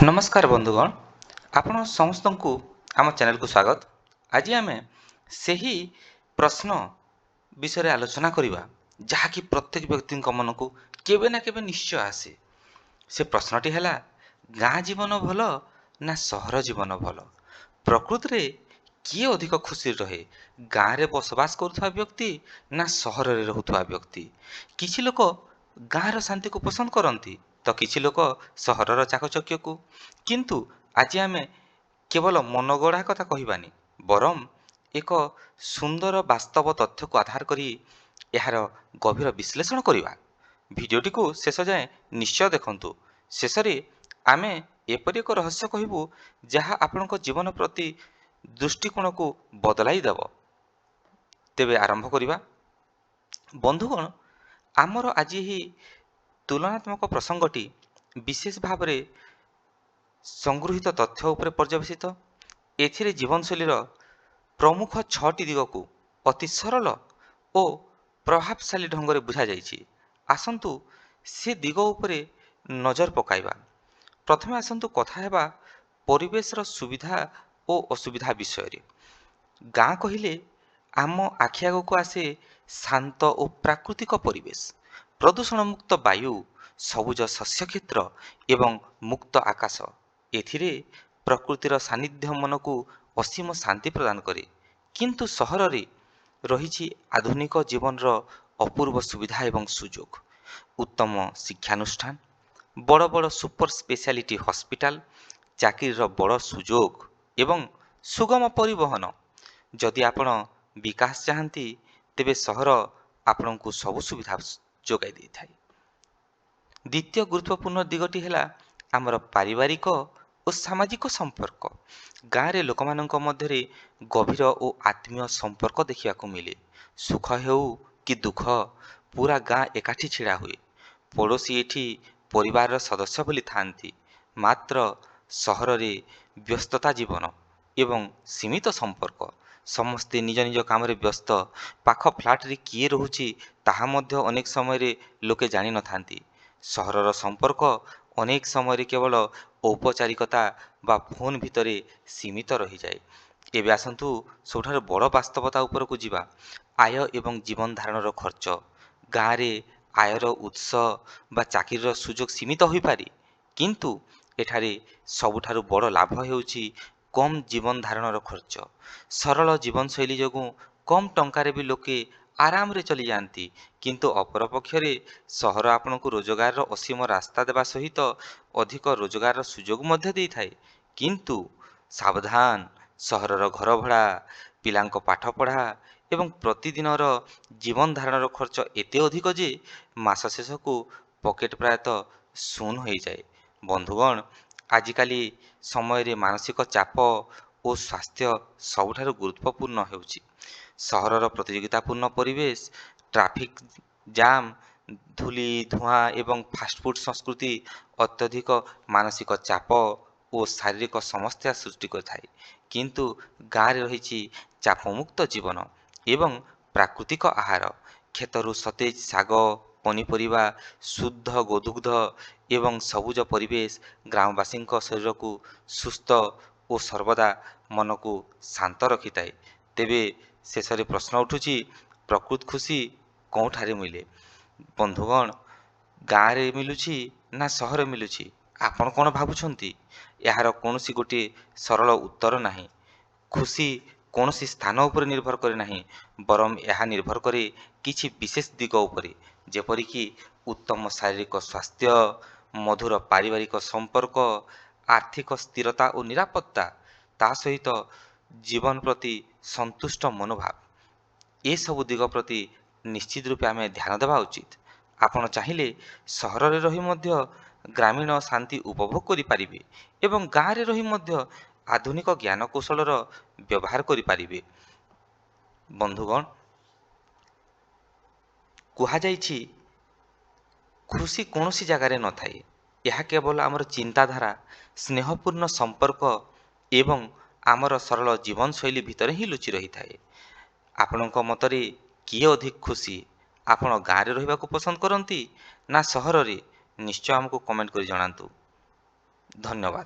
नमस्कार बंधुगण आपण समस्त को आम चैनल को स्वागत। आज आम से ही प्रश्न विषय आलोचना करवा जहाँकि प्रत्येक व्यक्ति मन को केवे ना केवे निश्चय आसे। से प्रश्नटी है गाँ जीवन भल ना सहर जीवन भल। प्रकृति रे किए अधिक खुशी रहे गाँ रे बसवास करुवा व्यक्ति ना सहर रे रहुवा व्यक्ति। किछि लोक गाँर शांति को पसंद करती तो किछि लोक सहरर चाकचक्य को। किंतु आज आम केवल मनगढ़ा कथा कहबानी बरम एक सुंदर वास्तव तथ्य को आधार करी यार गभीर विश्लेषण करवा। भिडियोटी को शेष जाए निश्चय देखंतु। शेष रे आमे एपरि एक रहस्य कहबू जहाँ आपणक जीवन प्रति दृष्टिकोण को बदलाई देव। तेबे आरंभ करिबा। बंधुगण आमर आज ही तुलनात्मक प्रसंगटी विशेष भाव में संगृहित तथ्य उपर पर्यवेसित। एथिरे जीवनशैलीर प्रमुख 6टी दिग को अति सरल और प्रभावशाली ढंग से बुझा जाइछि। आसंतु से दिग उपरे नजर पकाइबा। प्रथमे आसंतु कथा हेबा परिवेशर सुविधा और असुविधा विषय रे। गाँ कहिले आम आखि आगक आसे शांत और प्राकृतिक परिवेश, प्रदूषण मुक्त वायु, सबुज शस्य क्षेत्र एवं मुक्त आकाश। एथिरे प्रकृतिर सानिध्य मन को असीम शांति प्रदान करे। किंतु सहर रे रही आधुनिक जीवन अपूर्व सुविधा एवं सुजोग, उत्तम शिक्षानुष्ठान, बड़ बड़ सुपर स्पेशलिटी हॉस्पिटल, चाकरीर बड़ सुजोग एवं सुगम परिवहन। जदि आपण विकास चाहती तेबे सहर आपण को सबु सुविधा जोगाई दे थाए। द्वितीय गुरुत्वपूर्ण दिगटी है आमर पारिवारिक और सामाजिक संपर्क। गाँव रे लोक मानक मध्यरे गभीर और आत्मीय संपर्क देखा मिले। सुख हेउ कि दुख पूरा गाँ एकाठी छिड़ा हुए। पड़ोशी एठी परिवार सदस्य बोली थांती। मात्र सहर रे व्यस्तता जीवन एवं सीमित संपर्क। समस्ते निज निज काम रे व्यस्त। पाख फ्लाट रे किए रहुची ताहा मध्य अनेक समय रे लोके जानी न थांती। सहरर संपर्क अनेक समय केवल औपचारिकता बा फोन भितरे सीमित रही जाए। एबे आसंतु सबठार बड़ वास्तवता उपर को जीवा। आय एवं जीवन धारणर खर्च। गाँव रे आयर उत्स बा चाकरीर सुजोग सीमित हो पारि, किंतु एठारे सबुठारु बड़ लाभ हेउची कम जीवन धारणर खर्च। सरल जीवन शैली जोगु कम टंकारे भी लोके आराम रे चली जाती। किंतु अपरपक्षरे सहर आपण को रोजगार असीम रास्ता देवा सहित अधिक रोजगार सुजोग मध्य देई थाए। किंतु सावधान, सहरर घर भड़ा, पिलांक पाठ पढ़ा एवं प्रतिदिनर जीवन धारणर खर्च एते अधिक जे मास शेष को पकेट प्रायतः शून हो जाए। बंधुगण आजिकाली समय रे मानसिक चाप और स्वास्थ्य सबुठारु गुरुत्वपूर्ण हेउची। सहरर प्रतियोगितापूर्ण परिवेश, ट्राफिक जाम, धूली धुआं एवं फास्टफुड संस्कृति अत्यधिक मानसिक चाप और शारीरिक समस्या सृष्टि करथाए। किंतु गाँव रे रही चापमुक्त जीवन एवं प्राकृतिक आहार, खेतरु सतेज शाग, पनीपरिबा, शुद्ध गोदुग्ध एवं सबुज परिवेश ग्रामवासी शरीर को सुस्थ और सर्वदा मन को शांत रखि थाए। तेबे शेष रे प्रश्न उठुची प्रकृत खुशी कौठारे मिले। बंधुगण गाँव रे मिलुची ना सहर मिलुची, आपण कौन भावुछंती? यार कौनसी गोटे सरल उत्तर नाही। खुशी कौनसी स्थान उपर निर्भर करे नाही, बरम यह निर्भर करे किछि विशेष दिग उपरे, जेपरिकी उत्तम शारीरिक स्वास्थ्य, मधुर पारिवारिक संपर्क, आर्थिक स्थिरता और निरापत्ता, ता सहित जीवन प्रति संतुष्ट मनोभाव। ए सबु दिग प्रति निश्चित रूपे आम ध्यान देवा उचित। आपण चाहिए सहर रे रही मध्य ग्रामीण शांति उपभोग करि परिबे एवं गाँव रे रही मध्य आधुनिक ज्ञान कौशलर व्यवहार करि परिबे। बंधुगण कुहा जाइछि खुशी कौनसी जगार न थाए, यह केवल आमर चिंताधारा, स्नेहपूर्ण संपर्क एवं आमर सरल जीवन शैली भितर ही लुचि रही थाए। आपणक मतरे किए अधिक खुशी? आपण गाँव रे रहिबाकु पसंद करती ना सहर रे? निश्चय आमको कमेंट कर जणातु। ଧନ୍ୟବାଦ।